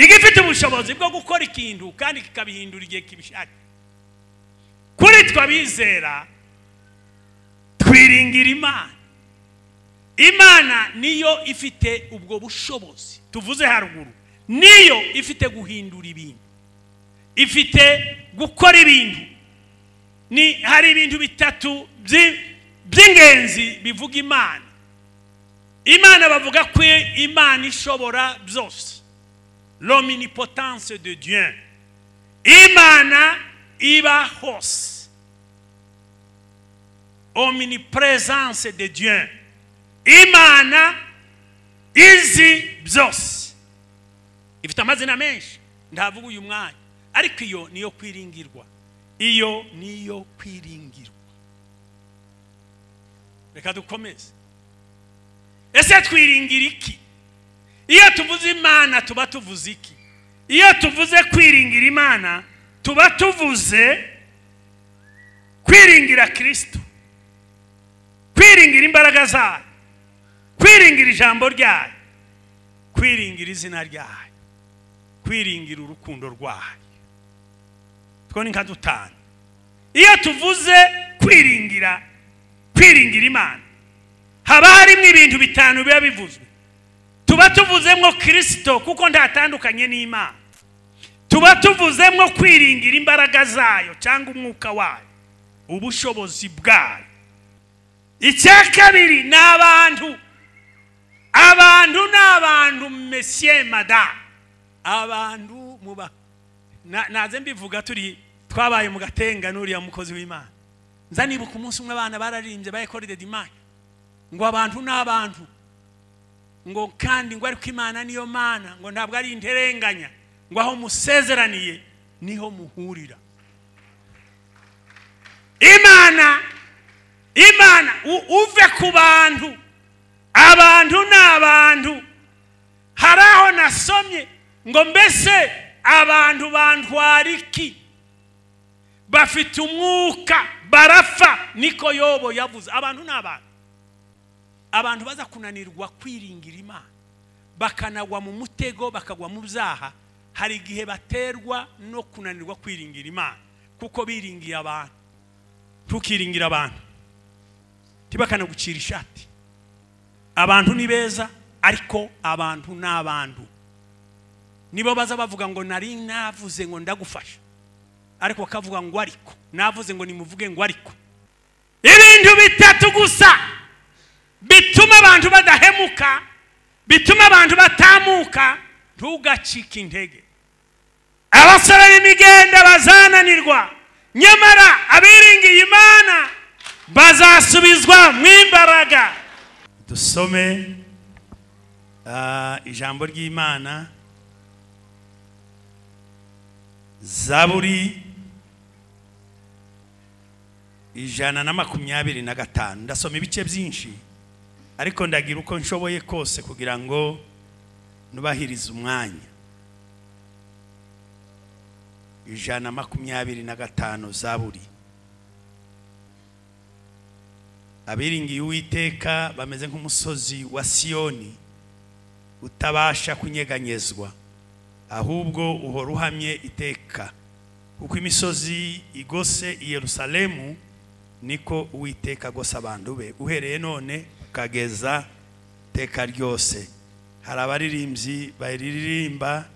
igifite ubushobozi bwo gukora ikintu kandi kikabihindura igihe kibishaka. Kuri twabizera twiringira Imana. Imana niyo ifite ubwo bushobozi tuvuze haruguru. Niyo ifite guhindura ibintu, ifite gukora ibintu. Ni hari ibintu bitatu by'ingenzi bivuga Imana. Imana bavuga ko Imana ishobora byose, l'omnipotence de Dieu. Imana iba hose, omniprésence de Dieu. Imana izi byose. Ifite amazina menshi ndavuga uyu mwanya, ariko iyo niyo kwiringirwa. Iyo niyo kwiringirwa. Reka dukomeze. Ese twiringira iki? Iyo tuvuze Imana tuba tuvuze iki? Iyo tuvuze kwiringira Imana tuba tuvuze kwiringira Kristo, kwiringira imbaraga zayo, kwiringira ijambo ryayo, kwiringira izina ryayo, kwiringira urukundo rwayo. Two ni nka dutanu. Iyo tuvuze kwiringira Imana haba harimo ibintu bitanu biba bivuzwe. Tuba tuvuzemo Kristo kuko ntatandukanye n'Imana. Tuba tuvuzemo kwiringira imbaraga zayo cyangwa umwuka wayo, ubushobozi bwayo. Icya kabiri ni abantu. Abantu n'abantu monsieur madame. Abantu muba naze mbivuga twabaye mu Gatenga n'uriya mukozi w'Imana. Nza nibuka umunsi umwe abana bararimbye bayekore de dimanche ngo abantu n'abantu, ngo kandi ngo ariko Imana niyo Mana, ngo ntabwo ari interenganya, ngo aho musezeraniye niho muhurira. Imana uve ku bantu. Abantu n'abantu. Haraho nasomye ngo mbese abantu bantwara iki? Bafite umwuka barafa, niko Yobo yavuze. Abantu n'abantu. Abantu baza kunanirwa kwiringira Imana, bakanagwa mu mutego, bakagwa mu byaha. Hari igihe baterwa no kunanirwa kwiringira Imana kuko biringiye abantu. Tukiringira abantu tibakanagucira ishati. Abantu ni beza, ariko abantu n'abantu. Nibo baza bavuga ngo nari navuze ngo ndagufasha, ariko bakavuga ngo ariko navuze ngo nimuvuge ngo ariko. Ibintu bitatu gusa bituma abantu badahemuka, bituma abantu batamuka. Ntugacike intege. Abasore n'imigenda bazananirwa, nyamara abiringiye Imana bazasubizwa mu imbaraga. Dusome ijambo ry'Imana, Zaburi 125. Ndasoma ibice byinshi ariko ndagira uko nshoboye kose kugira ngo nubahirize umwanya. 125 Zaburi. Abiringiye Uwiteka bameze nk'umusozi wa Siyoni utabasha kunyeganyezwa, ahubwo uhora uhamye iteka. Kuko imisozi igose i Yerusalemu, niko Uwiteka agose abantu be uhereye none ukageza iteka ryose. Hari abaririmbyi bayiririmba,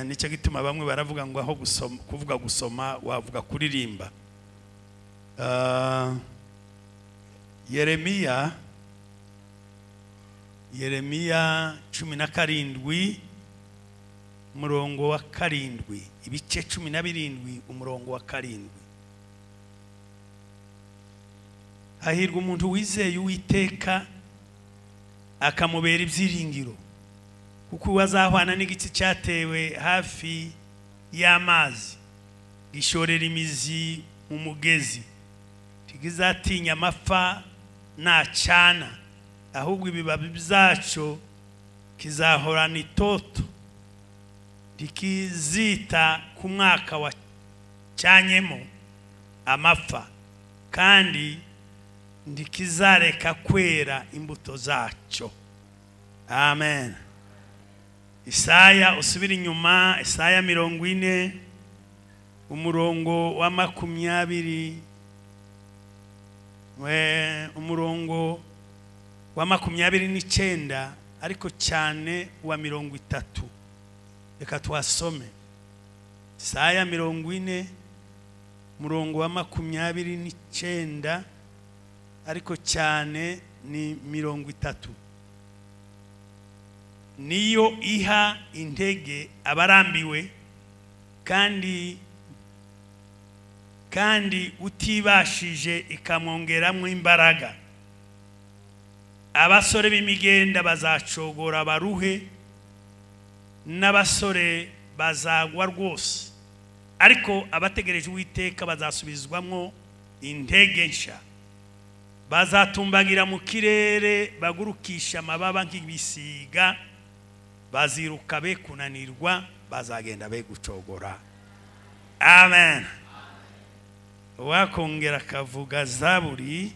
nicyo gituma bamwe baravuga ngo aho kuvuga gusoma wavuga kuririmba. Yeremiya 17 umurongo wa 7, ibice 17 umurongo wa 7. Hahirwa umuntu wizeye Uwiteka akamubera ibyiringiro, kuko wazahwana n'igiti cyatewe hafi y'amazi, gishorera imizi mu mugezi, tigizatinya amapfa nacana, ahubwo ibibabi byacu kizahorana itoto, tikizita ku mwaka wa cyanyemo amapfa, kandi ndikizareka kwera imbuto zacyo. Amen. Isaya usubira inyuma, Isaya 40 umurongo wa 20, umurongo wa 29 ariko cyane wa 30. Reka twasome Isaya 40 umurongo wa 29 ariko cyane ni 30. Niyo iha intege abarambiwe kandi utibashije ikamwongeramo imbaraga. Abasore b'imigenda bazacogora baruhe, n'abasore bazagwa rwose, ariko abategereje Uwiteka bazasubizwamo intege nshya. Bazatumbagira mu kirere bagurukisha amababa nk'ibisiga, baziruka be kunanirwa, bazagenda be gucogora. Amen. Wakongera kavuga Zaburi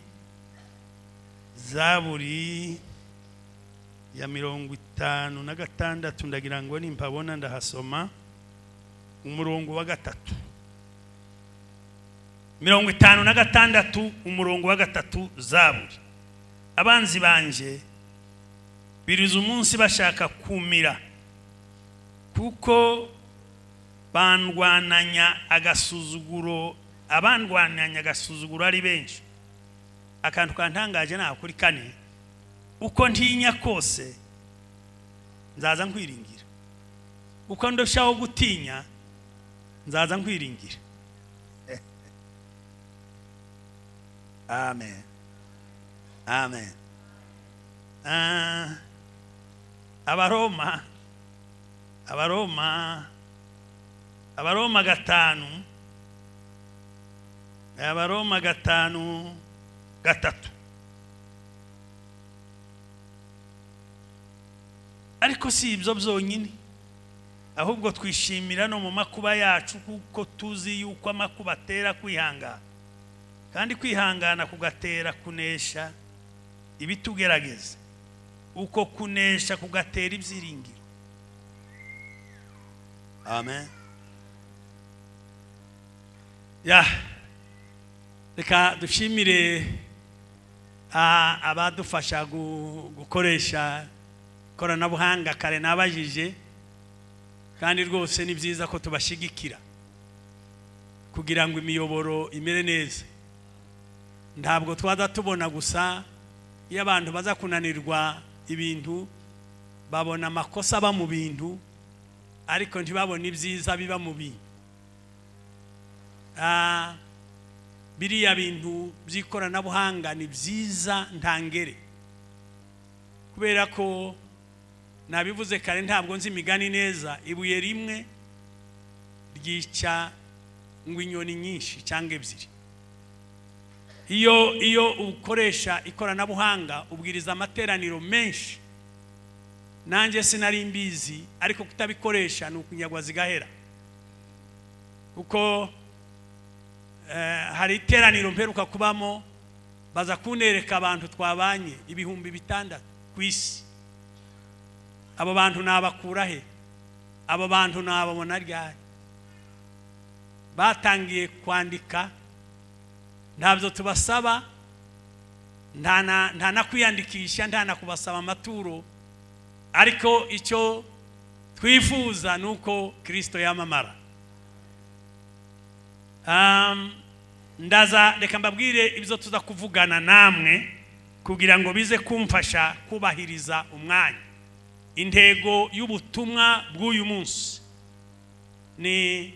ya 56 ndagira ngo nimpabona ndahasoma umurongo wa 3. 56 umurongo wa 3 Zaburi. Abanzi banje biriza umunsi bashaka kumira, kuko bandwananya agasuzuguro ari benshi. Akantu kantangaje naho kuri 4, uko ntinya kose nzaza nkwiringira. Uko ndoshaho gutinya nzaza nkwiringira. Amen. Amen. Abaroma 5:3. Ariko si ibyo byonyine, ahubwo twishimira no mu makuba yacu, kuko tuzi yuko amakuba atera kwihangana, kandi kwihangana kugatera kunesha ibitugerageza, uko kunesha kugatera ibyiringiro. Amen. Reka dushimire abadufasha gukoresha koranabuhanga. Kare nabajije, kandi rwose ni byiza ko tubashigikira kugira ngo imiyoboro imere neza. Ntabwo twaza tubona gusa iyo abantu baza kunanirwa ibintu, babona amakosa aba mu bintu ariko ntibabone ibyiza biba mu bintu. Biriya bintu by'ikoranabuhanga ni byiza ntangere, kubera ko nabivuze kare, ntabwo nzi imigani neza, ibuye rimwe ryica ngo inyoni nyinshi cyangwa ebyiri. Iyo ukoresha ikoranabuhanga ubwiriza amateraniro menshi. Nanjye sinari mbizi, ariko kutabikoresha ni ukunyagwa zigahera. Kuko hari iteraniro mperuka kubamo, baza kunereka abantu twabanye 6,000 ku isi. Abo bantu nabakura he? Abo bantu nababona ryari? Batangiye kwandika, ntabyo tubasaba, nta na kwiyandikisha, nta na kubasaba amaturo, ariko icyo twifuza nuko Kristo yamamara. Ndaza reka mbabwire ibyo tuza kuvugana namwe kugira ngo bize kumfasha kubahiriza umwanya. Intego y'ubutumwa bw'uyu munsi ni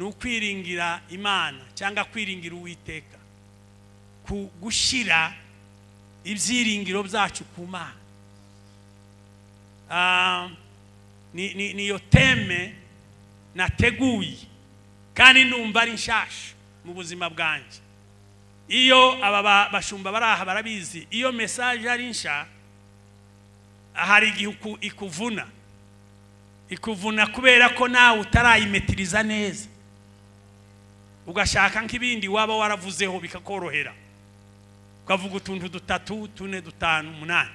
ukwiringira Imana cyangwa kwiringira Uwiteka, gushira ibyiringiro byacu ku Mana. Niyo teme nateguye kandi numva ari nshasha mu buzima bwanjye. Iyo aba bashumba baraha barabizi, iyo message ari nsha hari igihe ikuvuna kubera ko nawe utarayimetiriza neza, ugashaka nk'ibindi waba waravuzeho bikakorohera, ukavuga utuntu 3, 4, 5, 8.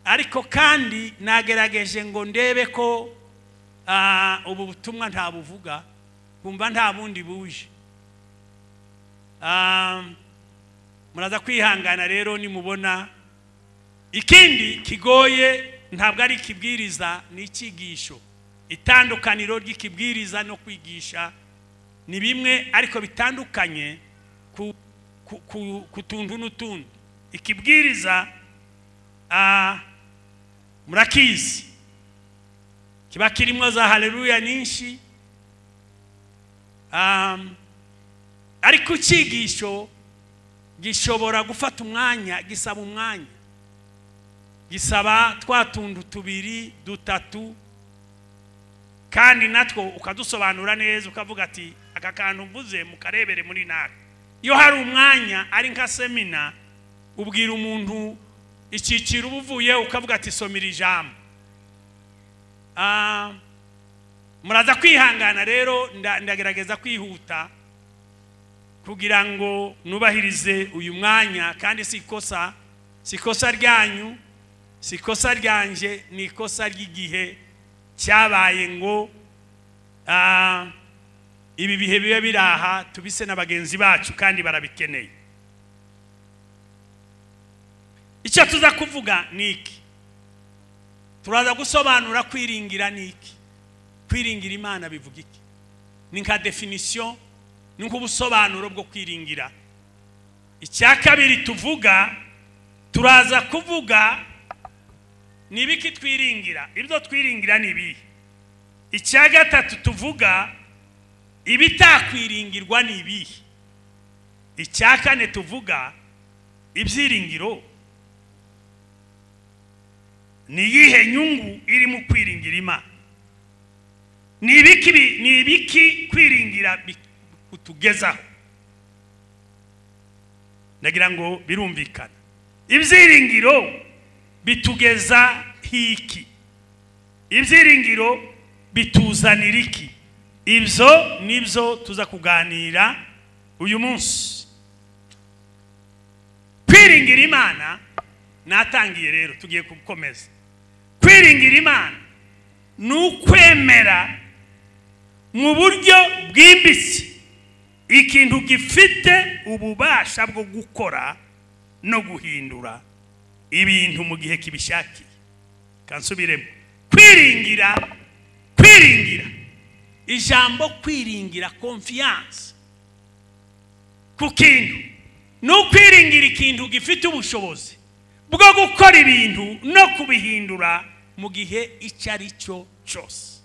ariko kandi nagerageje ngo ndebe ko ubu butumwa ntabuvuga kumva nta bundi buje. Muraza kwihangana rero nimubona. Ikindi kigoye ntabwo ari kibwiriza ni icyigisho. Itandukaniro ry'ikibwiriza no kwigisha ni bimwe ariko bitandukanye ku tuntu n'utundi. Ikibwiriza murakizi kiba kirimo za haleluya nyinshi, ariko icyigisho gishobora gufata umwanya, gisaba umwanya, gisaba twatundu tubiri dutatu, kandi natwe ukadusobanura neza ukavuga ati aka kantu mvuze mukarebere muri naka. Iyo hari umwanya ari nka semina ubwira umuntu icyiciro ubuvuye ukavuga ati somira ijambo. Muraza kwihangana rero ndagerageza kwihuta kugira ngo nubahirize uyu mwanya, kandi sikosa ryanyu, sikosa ryanje, ni ikosa ry'igihe cyabaye ngo ibi bihe bibe biraha tubise n'abagenzi bacu kandi barabikeneye. Icyo tuza kuvuga niki, turaza gusobanura kwiringira niki. Kwiringira Imana bivuga iki? Ni nka definition, ni nk'ubusobanuro bwo kwiringira. Icya kabiri tuvuga, turaza kuvuga nibiki twiringira, ibyo twiringira nibi. Icya gatatu tuvuga ibitakwiringirwa nibi. Icya kane tuvuga ibyiringiro, ni yihe nyungu iri mu kwiringira Imana. Nibiki kwiringira kutugezaho. Ndagira ngo birumvikana. Ibyiringiro bitugeza hiki, ibyiringiro bituzanira iki. Ibyo nibyo tuza kuganira uyu munsi. Kwiringira Imana natangiye rero tugiye gukomeza. Kwiringira Imana nukwemera mu buryo bwimbitse ikintu gifite ububasha bwo gukora no guhindura ibintu mu gihe kibishakiye. Kansubiremo. Kwiringira ijambo kwiringira, confiance ku kintu, no kwiringira ikintu gifite ubushobozi bwo gukora ibintu no kubihindura mu gihe icyo ari cyo cyose.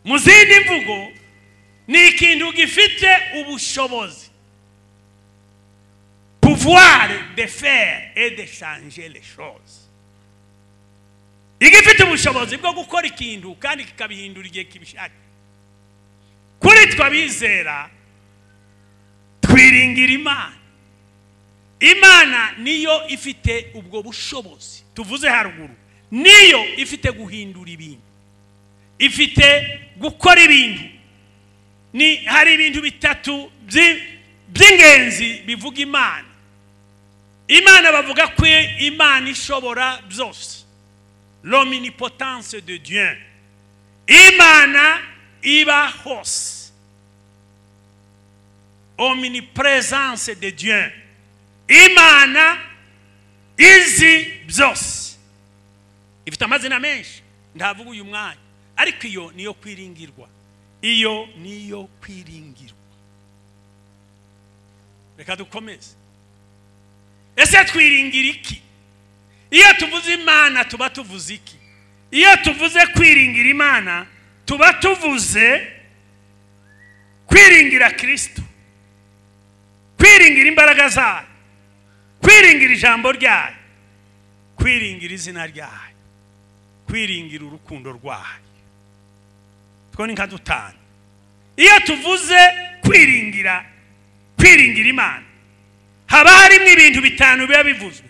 Mu zindi mvugo ni ikintu gifite ubushobozi, pouvoir de faire et de changer les choses. Igifite ubushobozi bwo gukora ikintu kandi kikabihindura igihe kibishaka. Kuri twabizera twiringira Imana. Imana niyo ifite ubwo bushobozi tuvuze haruguru. Niyo ifite guhindura ibintu, ifite gukora ibintu. Ni hari ibintu bitatu by'ingenzi bivuga Imana. Imana bavuga ko Imana ishobora byose, l'omnipotence de Dieu. Imana iba hose, omniprésence de Dieu. Imana izi byose. Ifite amazina menshi ndavuga uyu mwanya, ariko iyo niyo kwiringirwa. Iyo niyo kwiringirwa. Reka dukomeze. Ese twiringira iki? Iyo tuvuze Imana tuba tuvuze iki? Iyo tuvuze kwiringira Imana tuba tuvuze kwiringira Kristo, kwiringira imbaraga zayo, kwiringira ijambo ryayo, kwiringira izina ryayo, kwiringira urukundo rwayo. Two ni nka dutanu. Iyo tuvuze kwiringira Imana haba harimo ibintu bitanu biba bivuzwe.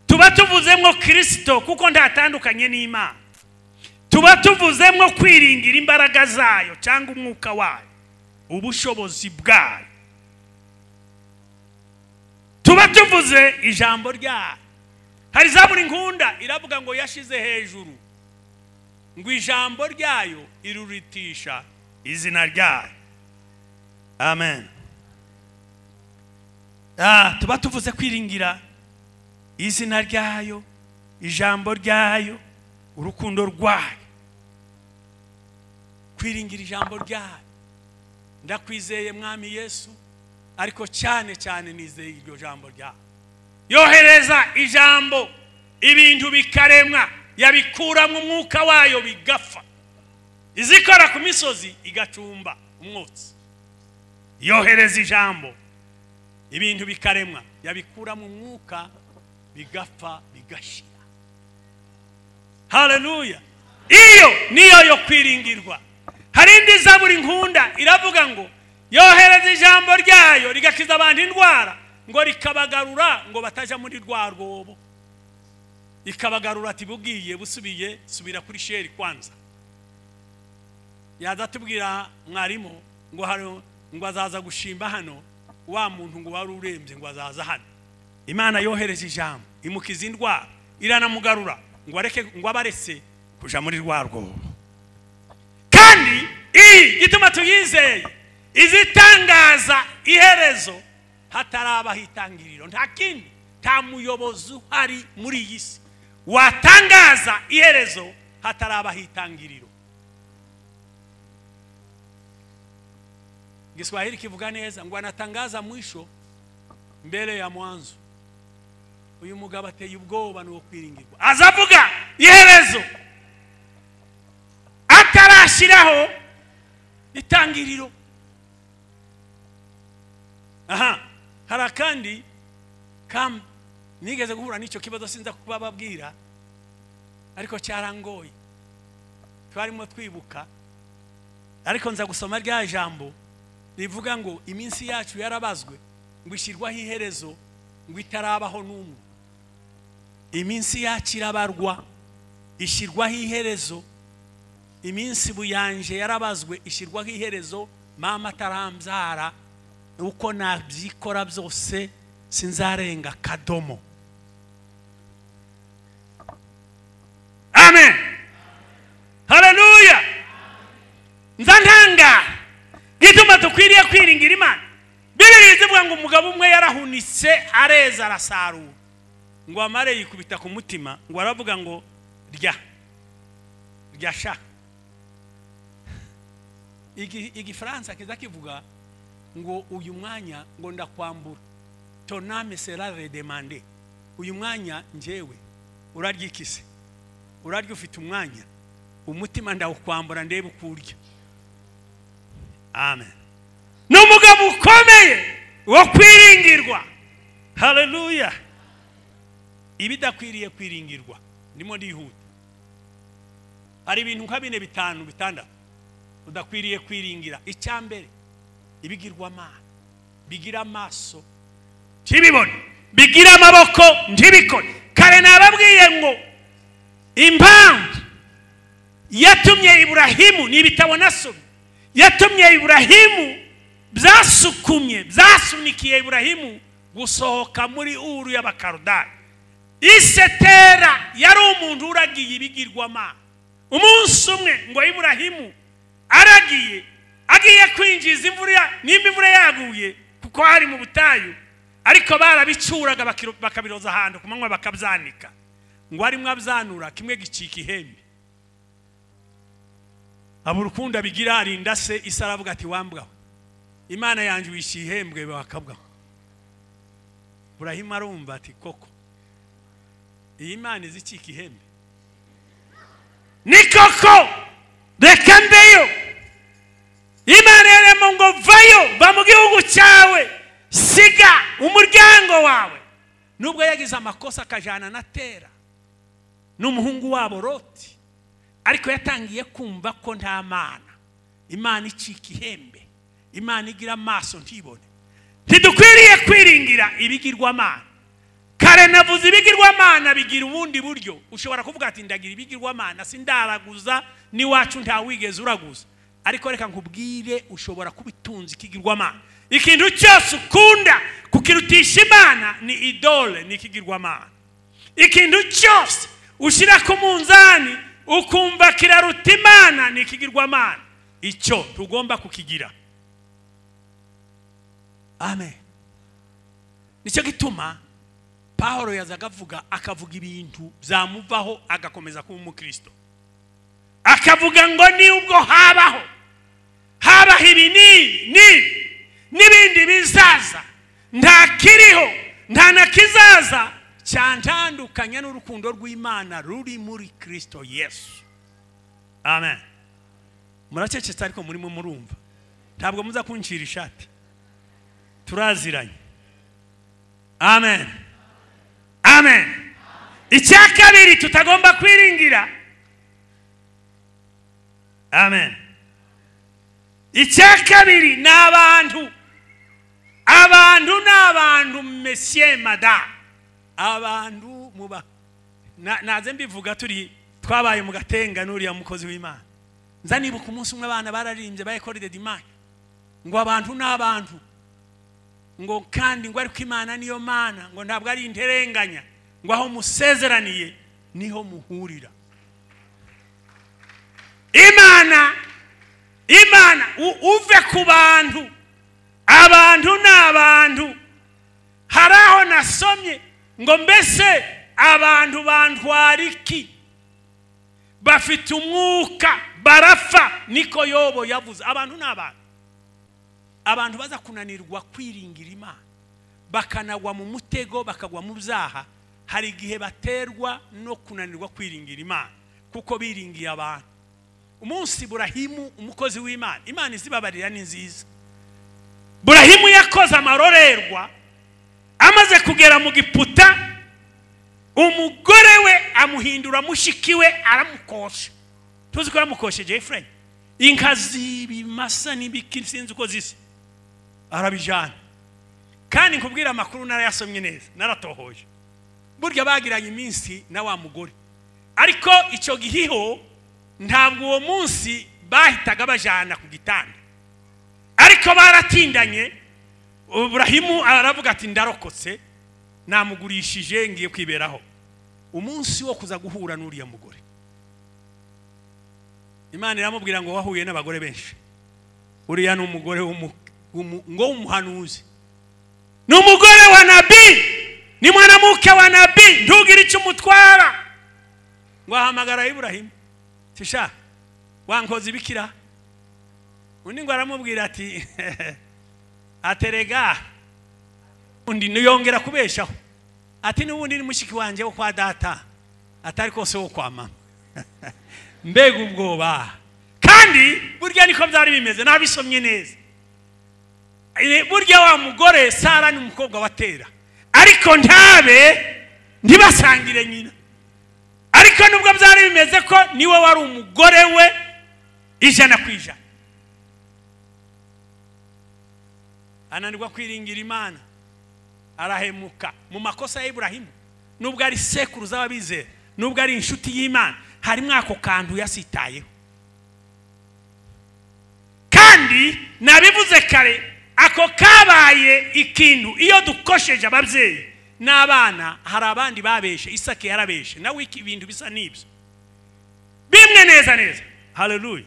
Tuba tuvuzemo Kristo kuko ntatandukanye n'Imana. Tuba tuvuzemo kwiringira imbaraga zayo cyangwa umwuka wayo, ubushobozi bwayo. Tuba tuvuze ijambo ryayo, hari zaburi nkunda iravuga ngo yashize hejuru ngo ijambo ryayo iruritisha izina ryayo. Amen. Tuba tuvuze kwiringira izina ryayo, ijambo ryayo, urukundo rwayo. Kwiringira ijambo ryayo. Ndakwizeye mwami Yesu, ariko cyane cyane nizeye iryo jambo ryayo. Yohereza ijambo ibintu bikaremwa, yabikura mu mwuka wayo bigapfa. Izikora ku misozi igacumba umwotsi. Yohereza ijambo ibintu bikaremwa, yabikura mu mwuka bigapfa bigashira. Haleluya. Iyo niyo yo kwiringirwa. Hari indi zaburi nkunda iravuga ngo yohereza ijambo ryayo rigakiza abantu indwara, ngo rikabagarura ngo bataja muri rwa rwobo. Ikabagarura ati bugiye busubiye subira kuri sheri kwanza. Yaza tubwira mwarimu ngo hano ngo azaza gushimba hano, wa muntu ngo wari urembye ngo azaza hano. Imana yohereje ijambo imukiza indwara, iranamugarura ngo areke ngo abarese kuja muri rwa rwobo. Kandi gituma tuyizeye izitangaza iherezo hataraba hitangiriro. Nta kindi, nta muyobozi uhari muri iyi si watangaza iherezo hataraba hitangiriro. Kiswahili kivuga neza ngo anatangaza mwisho mbele ya mwanzo. Uyu mugabo ateye ubwoba no kwiringirwa, azavuga iherezo atarashiraho itangiriro. Hari kandi kam nigeze guhura n'icyo kibazo sinza kubababwira, ariko cyarangoye. Twarimo twibuka, ariko nza gusoma rya jambo rivuga ngo iminsi yacu yarabazwe ngo ishirwaho iherezo ngo itarabaho n'umwe. Iminsi yacu irabarwa ishirwaho iherezo. Iminsi buyanje yarabazwe ishirwaho iherezo, mama atarambyara uko nabyikora byose sinzarenga kadomo. Amen. Haleluya. Nzantanga gituma tukwiriye kwiringira Imana. Bibiliya ivuga ngo umugabo umwe yarahunitse areza arasarura, ngo amare yikubita ku mutima, ngo aravuga ngo rya sha. Igifaransa kiza kivuga ngo uyu mwanya ngo ndakwambura, ton âme sera redemandée. Uyu mwanya njewe uraryikise, uraryo ufite umwanya, umutima ndawukwambura ndebe ukurya. Amen. N'umugabo ukomeye wo kwiringirwa. Haleluya. Ibidakwiriye kwiringirwa ndimo ndihuta. Hari ibintu nka 4 5 6 udakwiriye kwiringira. Icyambere ibigirwa Imana, bigira amaso ntibibone, bigira amaboko ntibikore. Kare nababwiye ngo impamvu yatumye Ibrahimu n'ibitabo nasomye, yatumye Ibrahimu byasunikiye Ibrahimu gusohoka muri Uru y'Abakarudaya. Isetera yari umuntu uragiye ibigirwa Imana. Umunsi umwe ngo Ibrahimu agiye kwinjiza imvura yaguye kuko hari mu butayu, ariko barabicuraga bakabiroza ahantu ku manywa bakabyanika, ngo arimo abyanura kimwe gicika ihembe. Aburukunda bigira arinda se isaravuga ati wambwa Imana yanje wishiye ihembwe bakabwa. Ibrahimu arumva ati koko iyi Imana izicika ihembe ni koko, reka mbeyo. Imana yaremo ngo vayo va mu gihugu cyawe, siga umuryango wawe. Nubwo yagize amakosa akajana na Tera n'umuhungu wabo Loti, ariko yatangiye kumva ko nta Mana, Imana icika ihembe, Imana igira amaso ntibone. Ntidukwiriye kwiringira ibigirwa Mana. Kare navuze ibigirwa Mana bigira ubundi buryo. Ushobora kuvuga ati ndagira ibigirwa Mana sindaraguza ni wacu nta wigeze uraguza, ariko reka nkubwire ushobora kubitunza ikigirwa Mana. Ikintu cyose ukunda kukirutisha Imana ni idole, ni ikigirwa Mana. ikintu cyose ushyira ku munzani ukumva kiraruta Imana nikigirwamana, icyo tugomba kukigira. Amen. Nicyo gituma Pawulo yazaga akavuga ibintu byamuvaho agakomeza kuba umukristo. Akavuga ngo ni ubwo habaho ibi n'ibindi bizaza, nta kiriho nta nakizaza cyantandukanya n'urukundo rw'Imana ruri muri Kristo Yesu. Amen. Muracecetse ariko murimo murumva, ntabwo muza kuncira ishati, turaziranye. Amen. Amen. Icya kabiri tutagomba kwiringira. Amen. Icya kabiri ni abantu monsieur madame, abantu muba naze mbivuga twabaye mu Gatenga n'uriya mukozi w'Imana. Nza nibuka umunsi umwe abana bararimbye bayekore dimanche ngo abantu n'abantu, ngo kandi ngo ariko Imana niyo Mana, ngo ntabwo ari interenganya, ngo aho musezeraniye niho muhurira. Imana uve ku bantu, abantu n'abantu. Haraho nasomye ngo mbese abantu bantwara iki? Bafite umwuka barafa, niko Yobo yavuze. Abantu n'abantu, abantu baza kunanirwa kwiringira Imana, bakanagwa mu mutego, bakagwa mu byaha. Hari igihe baterwa no kunanirwa kwiringira Imana kuko biringiye abantu. Umunsi Burahimu umukozi w'Imana, Imana izibabarira ni nziza. Burahimu yakoze amarorerwa, amaze kugera mu Giputa, umugore we amuhindura mushiki we, aramukosha. Tuzi ko yamukosheje Efraim, inka z'ibimasa n'ibiki sinzi uko zisi, arabijana. Kandi nkubwira amakuru narayasomye neza, naratohoje. Burya bagiranye iminsi na wa mugore, ariko icyo gihiho ntabwo uwo munsi bahitaga bajana ku gitanda, ariko baratindanye. Burahimu aravuga ati ndarokotse, namugurishije ngiye kwiberaho. Umunsi wo kuza guhura n'uriya mugore, Imana iramubwira ngo wahuye n'abagore benshi, uriya n'umugore ngo umuhanuzi, n'umugore wa nabii, ni mwanamuke wa nabii, ntugire icyo umutwara. Ngo ahamagara Ibrahimu, tisha wankoze ibikira. Undi ngo aramubwira ati aterega undi niyongera kubeshaho, ati n'ubundi ni mushiki wanje wo kwa data, atari kose wo kwa mama. Mbega ubwoba. Kandi burya niko byari bimeze, nabisomye neza. Burya wa mugore Sara ni umukobwa wa Tera, ariko ntibasangire nyina. Ariko nubwo byari bimeze ko niwe wari umugore we 100%. Ananirwa kwiringira Imana, arahemuka mu makosa ya Ibrahimu. Nubwo ari sekuruza w'abizera, nubwo ari inshuti y'Imana, harimo ako kantu yasitayeho. Kandi nabivuze kare, ako kabaye ikintu iyo dukosheje ababyeyi n'abana. Hari abandi babeshe, Isaki yarabeshe, nawe ibintu bisa n'ibyo bimwe neza. Haleluya.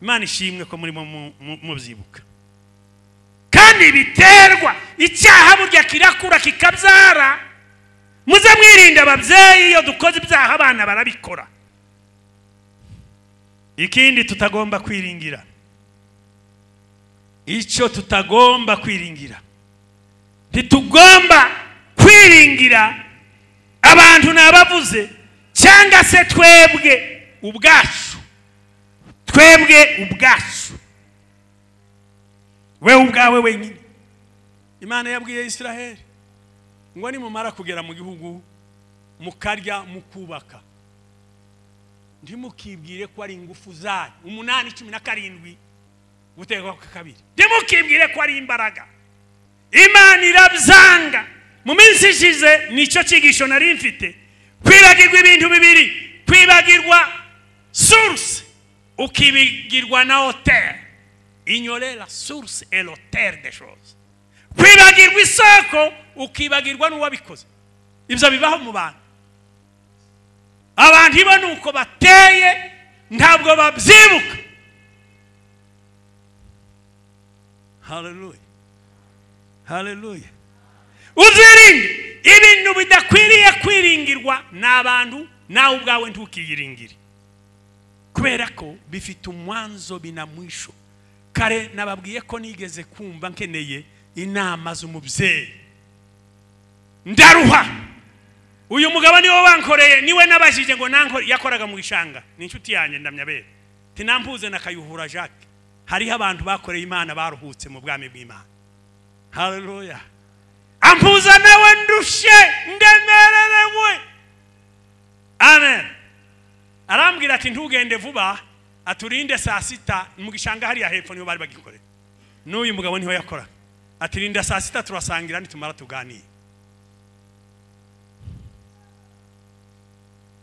Imana ishimwe ko muri mubyibuka. Kandi biterwa icyaha burya kirakura kikabyara. Muze mwirinda ababyeyi, iyo dukoze ibyaha abana barabikora. Ikindi tutagomba kwiringira, icyo tutagomba kwiringira, ntitugomba kwiringira abantu nabavuze, cyangwa se twebwe ubwacu. We ubwawe wenyine. Imana yabwiye Israel ngo nimumara kugera mu gihugu mukarya mukubaka, ndimukibwire ko ari ingufu zanyu. 8:17 gutegeka kwa kabiri, ndimukibwire ko ari imbaraga. Imana irabyanga. Mu minsi ishize nicyo cyigisho nari mfite, kwibagirwa ibintu bibiri, kwibagirwa source, ukibigirwa na auteur. Ignorer la source et l'auteur des choses. Kwibagirwa isoko, ukibagirwa n'uwabikoze. Ibyo bibaho mu bantu. abantu ibona uko bateye ntabwo babyibuka. Haleluya, haleluya. Uzirinde ibintu bidakwiriye kwiringirwa n'abantu, nawe ubwawe ntukiyiringire, kubera ko bifite umwanzo bina mwisho. Kare nababwiye ko nigeze kumva nkeneye inama z'umubyeyi, ndaruha. Uyu mugabo niwe wankoreye, niwe nabajije ngo nankore, yakoraga mu gishanga, ni inshuti yanjye ndamyabere. Tinampuze na Kayuhura Jacques. Hariho abantu bakoreye Imana baruhutse mu bwami bw'Imana. Haleluya. Ampuza nawe ndushe ndemererewe. Amen. Arambwira ati ntugende vuba, aturinde saa 6 mu gishanga hariya hepfo niho bari bagikorera. N'uyu mugabo niho yakora. Atirinda saa 6 turasangira nitumara tuganira.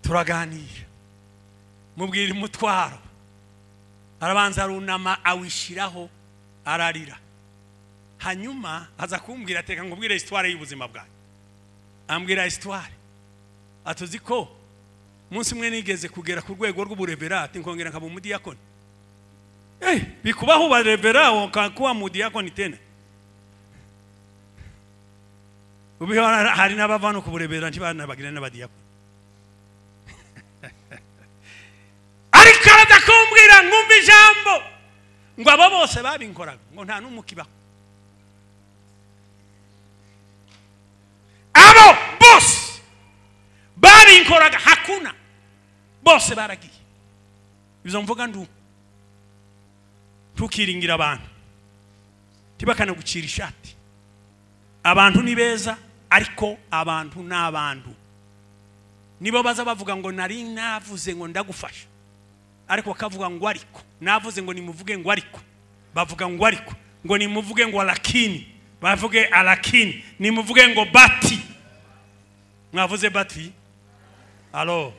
Turaganira. Mubwira umutwaro. Arabanza arunama awishiraho ararira. Hanyuma aza kumbwira ateka ngubwire histoire y'ubuzima bwawe. Ambwira histoire. Atuzi ko munsi mwe nigeze kugera ku rwego rw'uburevera ati nkongera nkaba umudiyakoni. Bikubaho ubarevera ukakuwa mudiyakoni tena. Ubiho hari n'abavana ku burevera ntibana bagira n'abadiyakoni. Ariko adakumbwira ngumva ijambo ngo abo bose babinkoraga ngo nta n'umukibaho. Abo bose babinkoraga hakuna, bose baragiye. Izo mvuga ntukiringira abantu, tibakana gucira ishati. Abantu ni beza, ariko abantu n'abantu nibo baza bavuga ngo nari navuze ngo ndagufasha, ariko kavuga ngo ariko navuze ngo nimuvuge ngo ariko, bavuga ngo ariko, ngo nimuvuge ngo lakini, bavuge alakini, nimuvuge ngo bati. Mwavuze bati? Alo.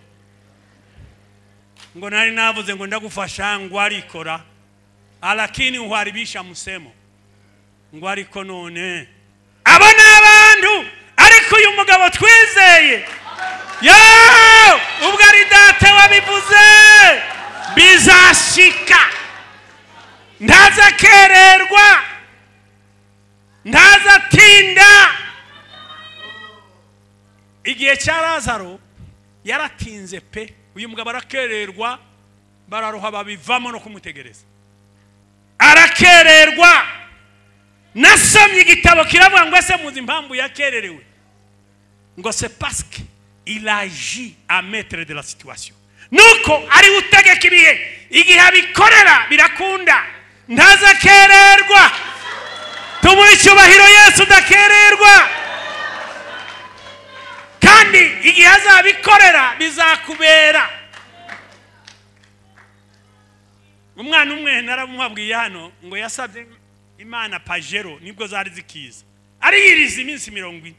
Ngo nari navuze ngo ndagufasha ngo arikora, alakini uharibisha musemo. Ngo ariko none abo n'abantu, ariko uyu mugabo twizeye ubwo ari data wabivuze bizashika. Ntazakererwa, ntazatinda. Igihe cya Lazaro yaratinze pe, uyu mugabo arakererwa, bararuha babivamo no kumutegereza. Arakererwa. Nasomye igitabo kiravuga ngo ese muzi impamvu yakererewe, ngo c'est parce qu'il agit à maître de la situation. Nuko ari utegeka ibihe, igihe abikorera birakunda, ntazakererwa. Tumuhe icyubahiro Yesu udakererwa. Kandi igihe azabikorera bizakubera. Umwana umwe naramubwiye hano ngo yasabye Imana pajero nibwo zari zikiza, ariyiriza iminsi 40.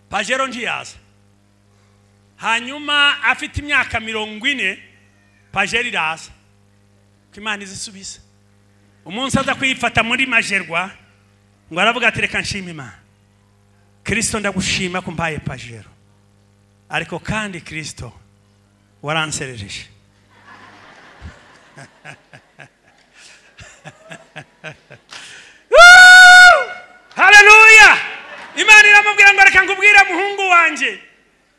Pajero njiyaza. Hanyuma afite imyaka 40 pajero iraza. Imana izisubiza. Umunsi aza kwifata muri majerwa ngo aravuga ati reka nshima Imana. Kristo ndagushima ko mbaye pajero. Ariko kandi Kristo waranserereje. Haleluya. Imana iramubwira ngo reka ngubwira muhungu wanje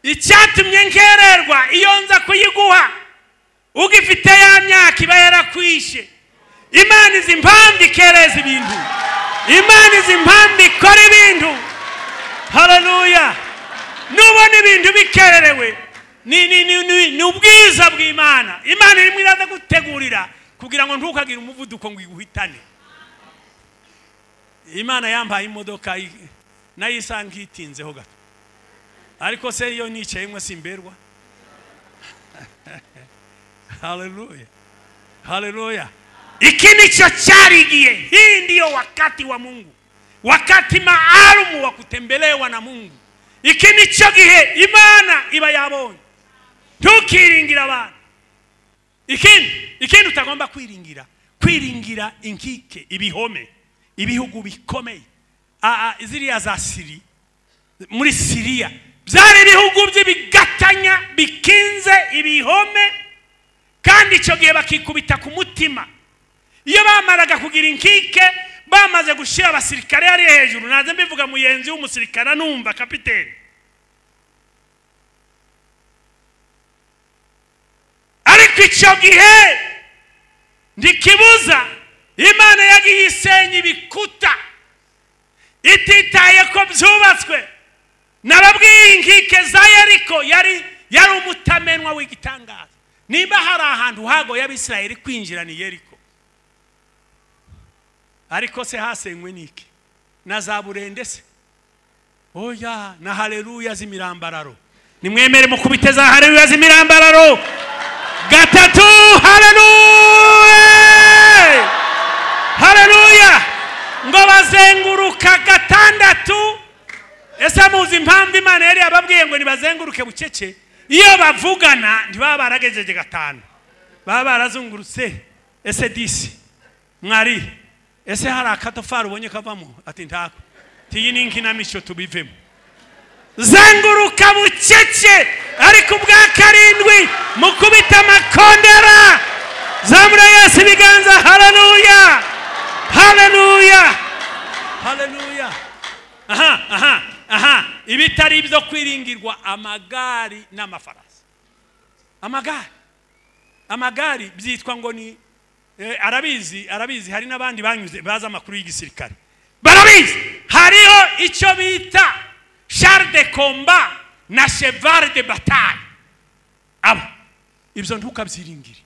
icyatumye nkererwa iyo nza kuyiguha ugifite ya myaka iba yarakwishe. Imana izi impamvu ikereza ibintu, Imana izi impamvu ikora ibintu. Haleluya. Nubona ibintu bikererewe ni ubwiza bw'Imana. Imana irimo iraza gutegurira kugira ngo ntukagire umuvuduko ngo iguhitane. Imana yambaye imodoka nayo isa nkitinzeho gato, ariko se iyo nicaye mwe simberwa. Haleluya, haleluya. Iki nicho charigie. Hii ndio wakati wa Mungu, wakati maalum wa kutembelewa na Mungu. Iki nicho gihe Imana iba yabonye. Ntukiringira abantu. Ikindi utagomba kwiringira inkike, ibihome, ibihugu bikomeye. Ziriya za Siri, muri Syria byari ibihugu by'ibigata bifatanya bikinze ibihome kandi icyo gihe bakikubita ku mutima. Iyo bamaraga kugira inkike bamaze gushira abasirikare ari hejuru, naze mbivuga muyenzi w'umusirikare numva kapiteni, ariko icyo gihe ndikibuza Imana yagiye isenya ibikuta ititaye ko byubatswe. Nababwiye inkike za Yeriko yari umutamenwa w'igitangaza. Niba hari ahantu hago y'Abisirayeli kwinjira ni Yeriko, ariko se hasenywe niki? Na zaburende se? Oya, na haleluya z'imirambararo. Nimwemere mukubite za haleluya z'imirambararo gatatu. Haleluya, haleluya. Ngo bazenguruka gatandatu. Ese muzi impamvu Imana yari ababwiye ngo nibazenguruke bucece? Iyo bavugana ntibaba baragejeje gatanu, baba barazungurutse. Ese disi mwari, ese hari akatofari ubonye kavamo? Ati ntako. Tiyi ni inkinamico tubivemo. Zenguruka bucece, ariko ubwa karindwi mukubita amakondera. Zamura Yesu ibiganza. Haleluya, haleluya, haleluya. Aha, ibitari ibyo kwiringirwa amagari n'amafarasi. Amagari byitwa ngo ni arabizi. Hari n'abandi banyuze baza amakuru y'igisirikare barabizi. Hariho icyo bita char de combat na cheval de bataille. Ibyo ntukabyiringire.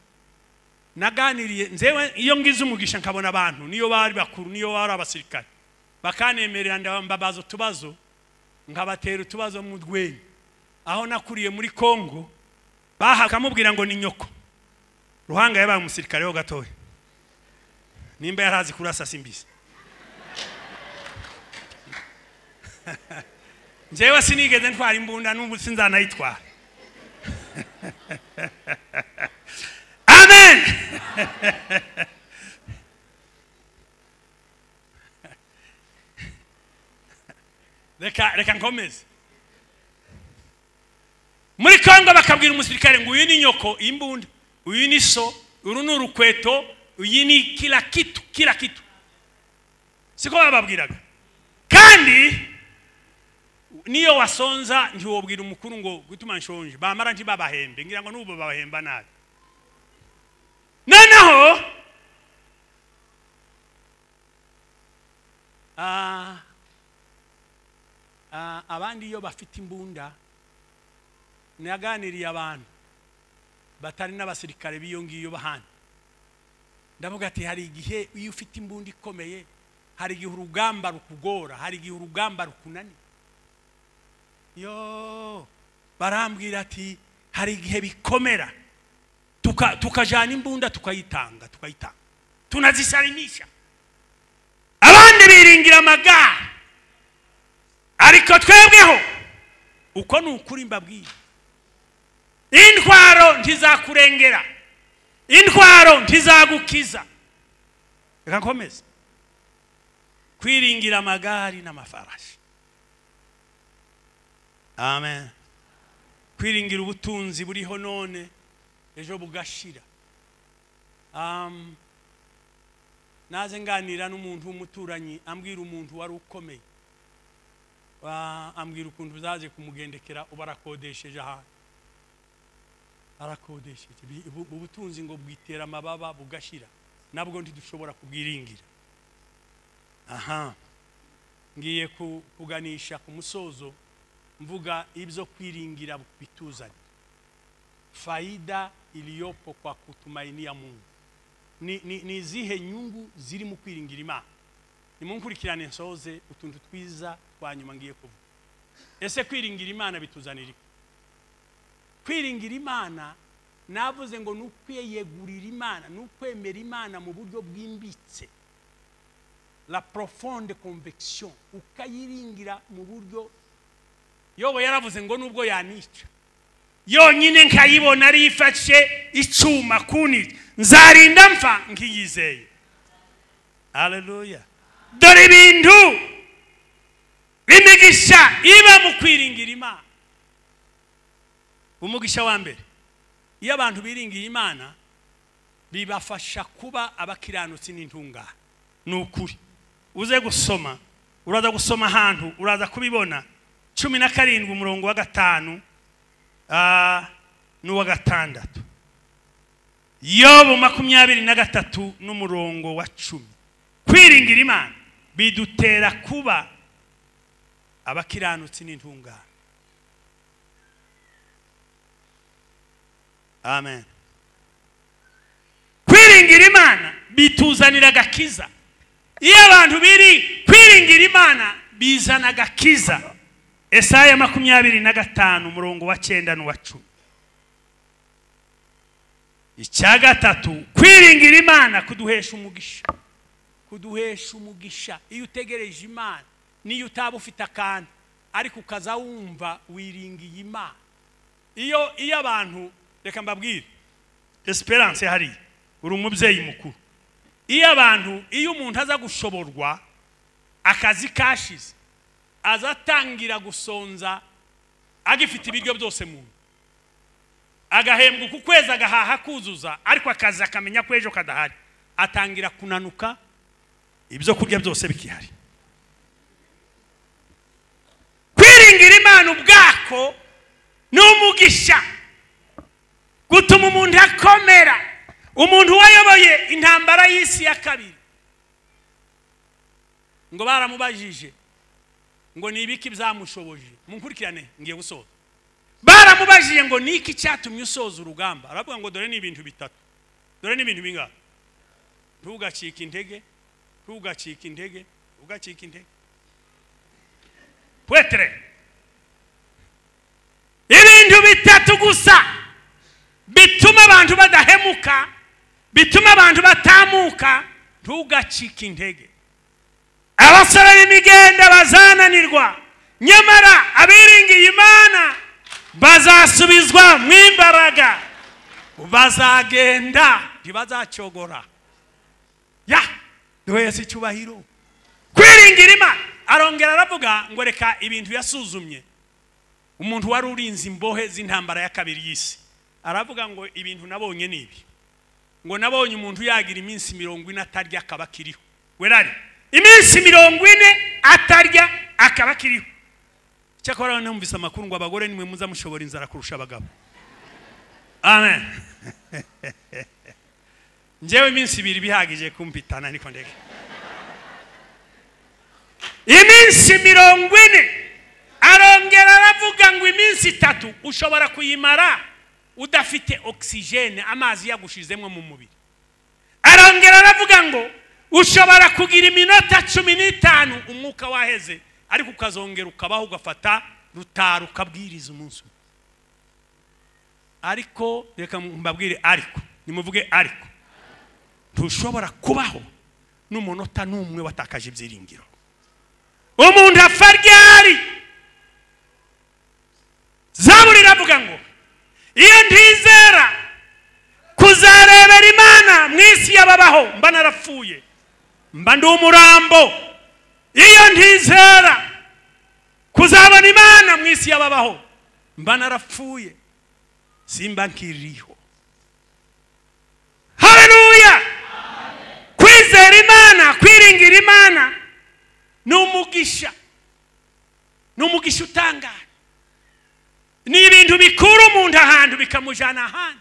Naganiriye nzewe iyo ngize umugisha nkabona abantu niyo bari bakuru, niyo bari abasirikare, bakanemerera ndabambabaza utubazo, nkabatera utubazo mu rwenya. Aho nakuriye muri Kongo bahakamubwira ngo ni nyoko. Ruhanga yabaye umusirikare ho gatoya, nimba yarazi kurasa simbisi. Njewe sinigeze ntwara imbunda n'ubu sinzanayitwara. Amen. Reka nkomeze. Muri Kongo bakabwira umusirikare ngo uyu ni nyoko imbunda, uyu ni so, uru ni urukweto, uyu ni kila kitu. Siko bababwiraga. Kandi niyo wasonza ntiwobwira umukuru ngo gutuma nshonje, bamara ntibabahembe, ngira ngo nubo babahemba nabi. Noneho abandi iyo bafite imbunda, naganiriye abantu batari n'abasirikare biyo ngiyo bahandi. Ndavuga ati hari igihe iyo ufite imbunda ikomeye, hari igihe urugamba rukugora, hari igihe urugamba rukunani. Yo barambwira ati hari igihe bikomera tukajana imbunda tukayitanga tunazisalimisha. Abandi biringira amagara, ariko twebweho uko nukuri mbabwiye, intwaro ntizakurengera, intwaro ntizagukiza. Reka nkomeze. Kwiringira amagari n'amafarashi. Amen. Kwiringira ubutunzi buriho none ejo bugashira. Naze nganira n'umuntu w'umuturanyi ambwira umuntu wari ukomeye, ambwira ukuntu uzaje kumugendekera ubarakodesheje ahantu. Arakodesheje ubutunzi ngo bwitera amababa bugashira, nabwo ntidushobora kubwiringira. Ngiye kuganisha ku musozo mvuga ibyo kwiringira bituzanye. Faida iliyopo kwa kutumainia Mungu. Ni zihe nyungu ziri mu kwiringira Imana? Nimunkurikirane nsoze utuntu twiza kwa nyuma ngiye kuvuga. Ese kwiringira Imana bituzanira iki? Kwiringira Imana navuze ngo nukwiyegurira Imana, nukwemera Imana mu buryo bwimbitse. La profonde conviction, ukayiringira mu buryo Yobo yaravuze ngo nubwo yanica yonyine nkayibona ari ifashe icuma kuni nzarinda mfa nkiyizeye. Haleluya. Dore ibintu bimigisha iba mu kwiringira Imana. umugisha wa mbere iyo abantu biringiye Imana bibafasha kuba abakiranutsi n'intungane. Nukuri uze gusoma, uraza gusoma ahantu uraza kubibona 17 umurongo wa 5 n'uwa 6. Yobu 23 n'umurongo wa 10. Kwiringira Imana bidutera kuba abakiranutsi n'intungane. Amen. Kwiringira Imana bituzanira agakiza. Iyo abantu biri kwiringira Imana bizana agakiza. Esaya 25 umurongo wa 9 n'uwa 10. Icya gatatu, kwiringira Imana kuduhesha umugisha. Kuduhesha umugisha. Iyo utegereje Imana niyo utaba ufite akandi ariko ukaza wumva wiringiye Imana. Iyo abantu reka mbabwire Esperance hari uri umubyeyi mukuru. Iyo umuntu aza gushoborwa akazi kashize azatangira gusonza agifite ibiryo byose mu agahembwa ku kwezi agahaha kuzuza ariko akazi akamenya ko ejo kadahari atangira kunanuka ibyo kurya byose bikihari. Kwiringira Imana ubwako n'umugisha gutuma umuntu akomera. Umuntu wayoboye intambara y'isi ya kabiri ngo baramubajije ngo nibiki byamushoboje. Munkurikirane ngiye gusoza. Baramubajije ngo niki cyatumye usoza urugamba. Aravuga ngo dore ni ibintu bitatu. Dore ni ibintu bingahe? Ntugacike intege, ntugacike intege, ntugacike intege. Pwetre. Ibintu bitatu gusa bituma abantu badahemuka, bituma abantu batamuka. Ntugacike intege. Abasore b'imigenda bazananirwa, nyamara abiringiye Imana bazasubizwa mu imbaraga. Bazagenda ntibazacogora. Duhese icyubahiro. Kwiringira Imana. Arongera aravuga ngo reka ibintu yasuzumye. Umuntu wari urinze imbohe z'intambara ya kabiri y'isi aravuga ngo ibintu nabonye nibi. Ngo nabonye umuntu yagira iminsi 40 atarya akaba kiriho. Werari iminsi 40 atarya akaba kiriho. Cyakora numvise amakuru ngo abagore nimwe muza mushobora inzara kurusha abagabo. Amen. Njewe iminsi 2 bihagije kumpitana niko ndege. Iminsi 40 arongera aravuga ngo iminsi 3 ushobora kuyimara udafite oxygene, amazi yagushizemwe mu mubiri. Arongera aravuga ngo ushobora kugira iminota 15 umwuka waheze ariko ukazongera ukabaho ugafata rutaro ukabwiriza umunsi. Ariko reka mbabwire ariko nimuvuge ariko ntushobora kubaho n'umunota n'umwe watakaje ibyiringiro. Umuntu afaryari Zaburi iravuga ngo iyo ntizera kuzarebera Imana mwisi yababaho mba narapfuye, mba ndi umurambo. Iyo ntizera kuzabona Imana mwisi yababaho mba narapfuye, simba nkiriho. Haleluya. Kwizera Imana, kwiringira Imana n'umugisha. N'umugisha utangaje. Ni ibintu bikuru umuntu ahantu bikamujana ahantu.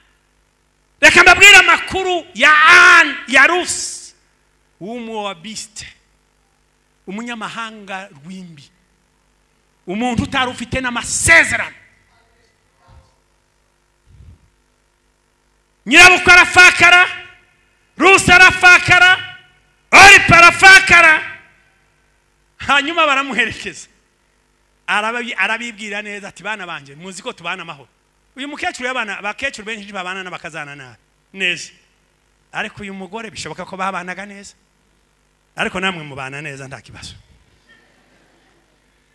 Reka mbabwira amakuru ya Rusi w'umuwabiste, umunyamahanga rwimbi, umuntu utari ufite n'amasezerano. Nyirabukwe arafakara, Rusi arafakara, Oripa arafakara. Hanyuma baramuherekeza. Arabibwira neza ati bana banje muzi ko tubana amahoro. Uyu mukecuru y'abana bakecuru benshi babana n'abakazana na neza, ariko uyu mugore bishoboka ko babanaga neza, ariko namwe mubana neza nta kibazo.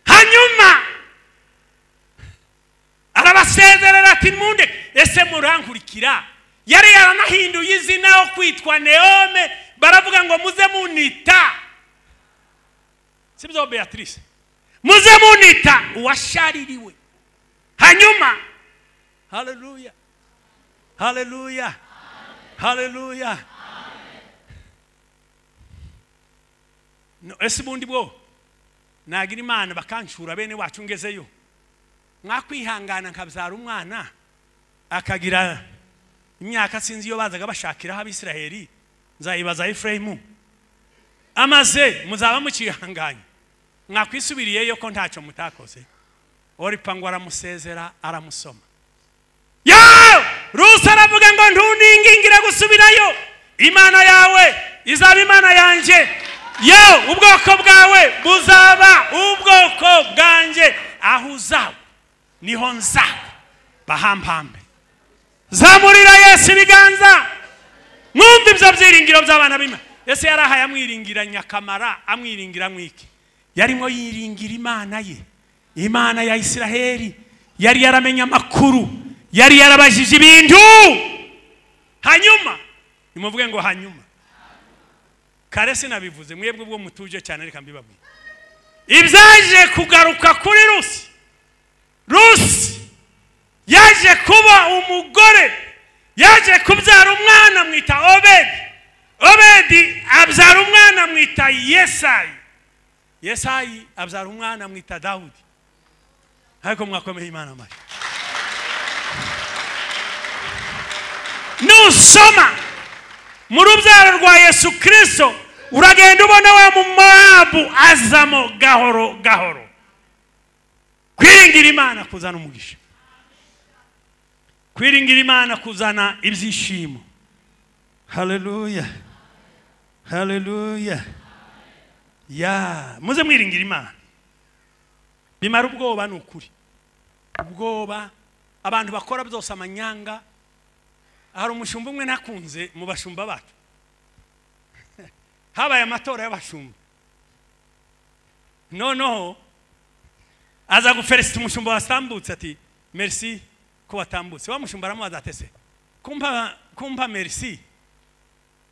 Hanyuma arabasezerera ati munde ese murankurikira. Yari yaranahinduye izina yo kwitwa Neome, baravuga ngo muze munita, sibyo Beatrice, muze munita uwashaririwe. Hanyuma haleluya haleluya haleluya. Ese bundi bwo nagira Imana bakanshura bene wacu ngezeyo, mwakwihangana nkabyara umwana akagira imyaka sinzi iyo bazaga bashakiraho Abisiraheli, nzayibaza Efraimu amaze muzaba mukihanganye, mwakwisubiriyeyo ko ntacyo mutakoze. Oripa ngo aramusezera aramusoma. Rusi aravuga ngo ntuningingire gusubirayo, Imana yawe izaba Imana yanjye, ubwoko bwawe buzaba ubwoko bwanjye, aho uzaba niho nzaba. Bahampambe zamurira Yesu ibiganza, mwumva ibyo byiringiro by'abana b'Imana. Yesu yarahaye amwiringira nyakamara, amwiringira mwiki, yarimo yiringira Imana ye, Imana ya Isiraheli. Yari yaramenya amakuru, yari yarabajije ibintu. Hanyuma nimuvuge ngo hanyuma, kare sinabivuze mwebwe bwo mutuje cyane, reka mbibabwire ibyaje kugaruka kuri Rusi yaje kuba umugore, yaje kubyara umwana mwita Obedi abyara umwana mwita Yesayi abyara umwana mwita Dawudi. Ariko mwakomeye Imana amashyi. Nusoma mu rubyaro rwa Yesu Kristo uragenda ubona wa mu Moabu azamo gahoro gahoro. Kwiringira Imana kuzana umugisha, kwiringira Imana kuzana ibyishimo. Haleluya haleluya. Muze mwiringira Imana, bimara ubwoba. Nukuri ubwoba abantu bakora byose amanyanga. Hari umushumba umwe nakunze mu bashumba bacu, habaye amatora y'abashumba, noneho aza gufelicita umushumba wasambutse ati merci ko watambutse. Wa mushumba aramubaza ati se kumpa merci,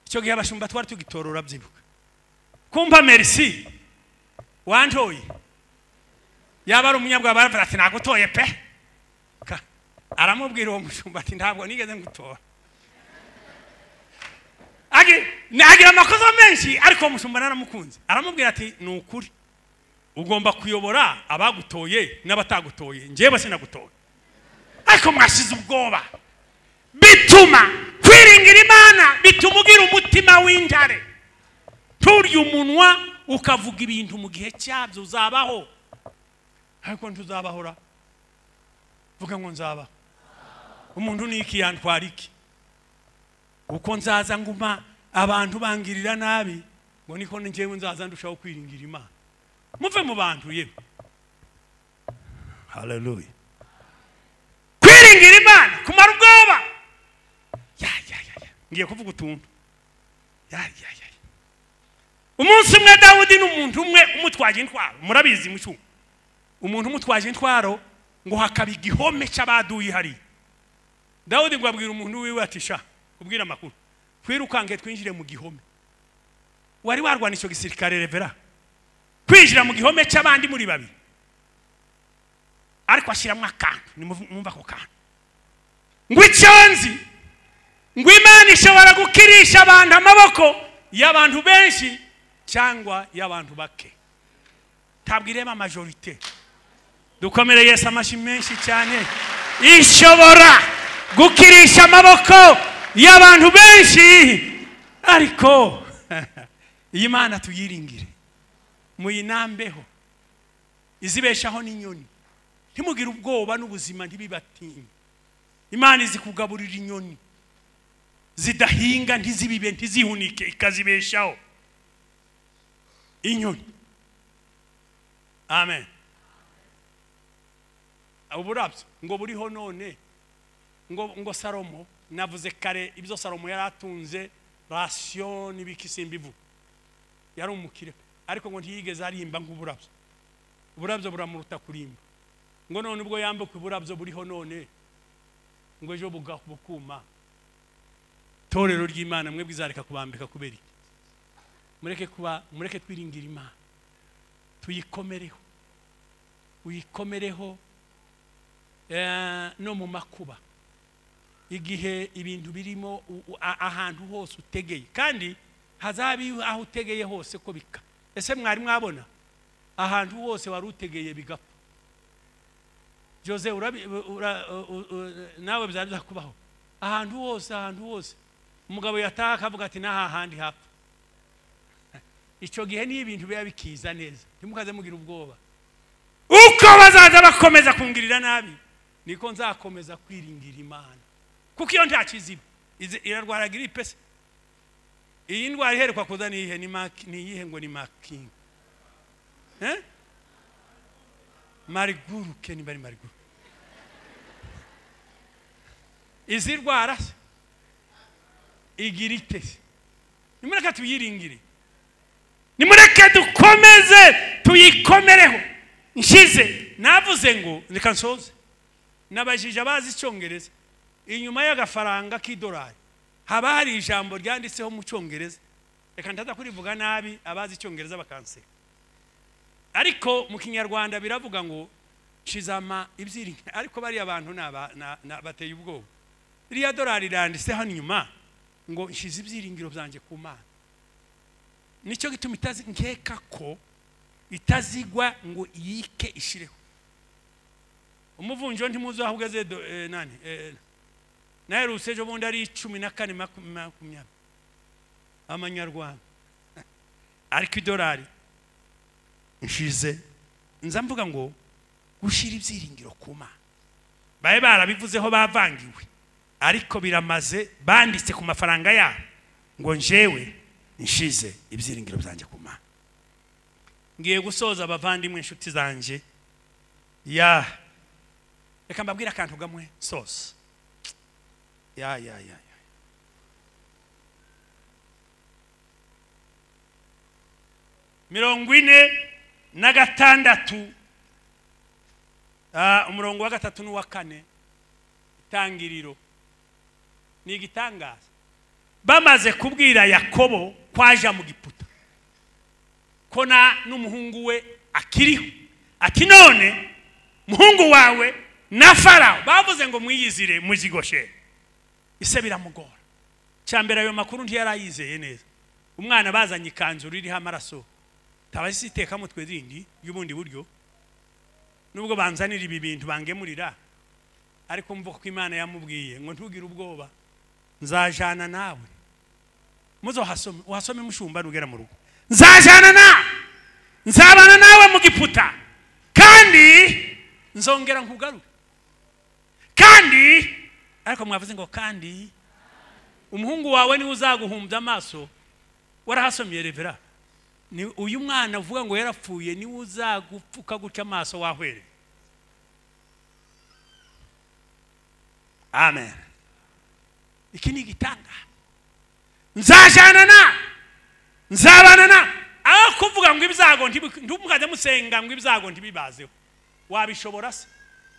icyo gihe abashumba twari tugitorora byibuka, kumpa merci wantoye. Yaba ari umunyabwa baravuga ati nagutoye pe. Aramubwira uwo mushumba ati ntabwo nigeze ngutora. Nagira amakosa menshi, ariko uwo mushumba naramukunze. Aramubwira ati ni ukuri ugomba kuyobora abagutoye n'abatagutoye, njyewe sinagutoye. Ariko mwashize ubwoba, bituma kwiringira Imana bituma ugira umutima w'intare. Turya umunwa ukavuga ibintu mu gihe cyabyo, uzabaho. Ariko ntuzabahora vuga ngo nzaba. Umuntu ni iki yantwara iki? Uko nzaza nguma abantu bangirira nabi, ngo niko njyewe nzaza ndushaho kwiringira Imana. Muve mu bantu yewe. Haleluya. Kwiringira Imana kumara ubwoba. Ngiye kuvuga utuntu. Umunsi umwe Dawudi n'umuntu umwe umutwaje intwaro, murabizi mucu. Umuntu umutwaje intwaro ngo hakaba igihome cy'abaduyi hari. Dawudi ngo abwira umuntu wiwe ati sha kubwira amakuru, twirukange twinjire mu gihome. Wari warwana icyo gisirikare revera, kwinjira mu gihome cy'abandi muri babiri, ariko ashyiramo akantu. Nimumva ko kantu ngo icyonzi, ngo Imana ishobora gukirisha abantu amaboko y'abantu benshi cyangwa y'abantu bake. Ntabwo ireba majorite. Dukomere Yesu amashyi menshi cyane. Ishobora gukirisha amaboko y'abantu benshi, ariko iyi Mana tuyiringire, muyinambeho, izibeshaho n'inyoni. Ntimugire ubwoba n'ubuzima ntibibatinye. Imana izi kugaburira inyoni zidahinga, ntizibibe, ntizihunike, ikazibeshaho inyoni. Amen. Uburabyo ngo buriho none, ngo Salomo, navuze kare ibyo Salomo yaratunze rasiyo n'ibikisimbivu, yari umukire, ariko ngo ntiyigeze arimba nk'uburabyo. Uburabyo buramuruta kurimba. Ngo none ubwo yambuka uburabyo buriho none, ngo ejo bukuma. Torero ry'Imana mwe bwizareka kubambika kubera iki? Mureke twiringira Imana, tuyikomereho, uyikomereho no mu makuba. igihe ibintu birimo ahantu hose utegeye kandi hazabi aho utegeye hose ko bika ese mwari mwabona ahantu hose wari utegeye bigapfa Jose nawe bizaza kubaho ahantu hose umugabo yataha akavuga ati naha handi hapfa icyo gihe ni ibintu biba bikiza neza ntimukaze mugira ubwoba uko bazaza bakomeza kungirira nabi niko nzakomeza kwiringira Imana kuko iyo nta kiziba irarwara gripe se iyi ndwara iheruka kuza ni iyihe ngo ni making mariguru keni bari mariguru izi ndwara igirite nimureke tuyiringire nimureke dukomeze tuyikomereho nshize navuze ngo reka nsoze nabajije abazi icyongereza inyuma y'agafaranga k'idolari haba hari ijambo ryanditseho mu cyongereza reka ndaza kurivuga nabi abazi icyongereza bakanseka ariko mu kinyarwanda biravuga ngo shizama ibyiringiro ariko bari abantu bateye ubwoba iriya dolari randitse hano inyuma ngo nshize ibyiringiro byanjye ku Mana nicyo gituma nkeka ko itazigwa ngo yike ishireho umuvunjo ntimuzi aho ugeze nani naherutse ejo bundi ari 14 Amanyarwanda ariko idolari nshize nza mvuga ngo gushira ibyiringiro ku Mana baye barabivuzeho bavangiwe ariko biramaze banditse ku mafaranga yabo ngo njewe nshize ibyiringiro byanjye ku Mana ngiye gusoza abavandimwe inshuti zanje reka mbabwira akantu gamwe soza mirongo ine na gatandatu umurongo wa gatatu n'uwa kane itangiriro ni igitangaza bamaze kubwira Yakobo kwaja mu Giputa kona n'umuhungu we akiriho ati none muhungu wawe na Farao bavuze ngo mwiyizire muzigoshe ise biramugora cyambere ayo makuru ntiyarayizeye neza umwana bazanye ikanzu ririho amaraso tabasi iteka mutwe zindi y'ubundi buryo nubwo banzanira ibi bintu bangemurira ariko mvuga ko Imana yamubwiye ngo ntugire ubwoba nzajana nawe muzo hasome mushumba rugera mu rugo nzabana nawe mu Giputa kandi nzongera nkugaruke kandi ariko mwavuze ngo kandi umuhungu wawe ni uzaguhumbya amaso warahasomye revera ni uyu mwana uvuga ngo yarapfuye ni uzagupfuka guca amaso wahwere amen iki ni gitanga nzabana na aho kuvuga ngo ibyago ntumukaze musenga ngo ibyago ntibibazeho wabishobora se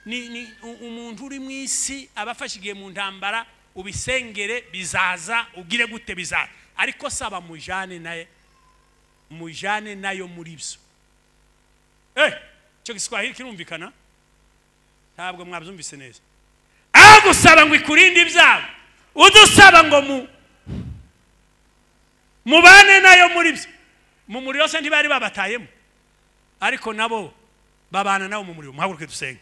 ni umuntu uri mu isi abafashigiye mu ntambara ubisengere bizaza ugire gute bizaza ariko saba mujane nayo muri byo cyo giswahili kirumvikana ntabwo mwabyumvise neza aho gusaba ngo ikurinde ibyago udusaba ngo mubane nayo muri byo mu muriro se ntibari babatayemo ariko nabo babana nawo mu muriro muhaguruke dusenge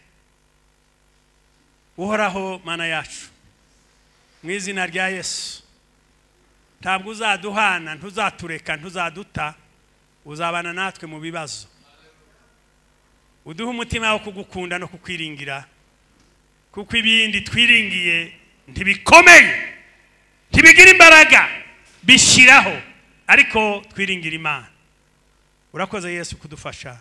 uhoraho Mana yacu mu izina rya Yesu ntabwo uzaduhana ntuzatureka ntuzaduta uzabana natwe mu bibazo uduha umutima wo kugukunda no kukwiringira kuko ibindi twiringiye ntibikomeye ntibigira imbaraga bishiraho ariko twiringira Imana urakoze Yesu kudufasha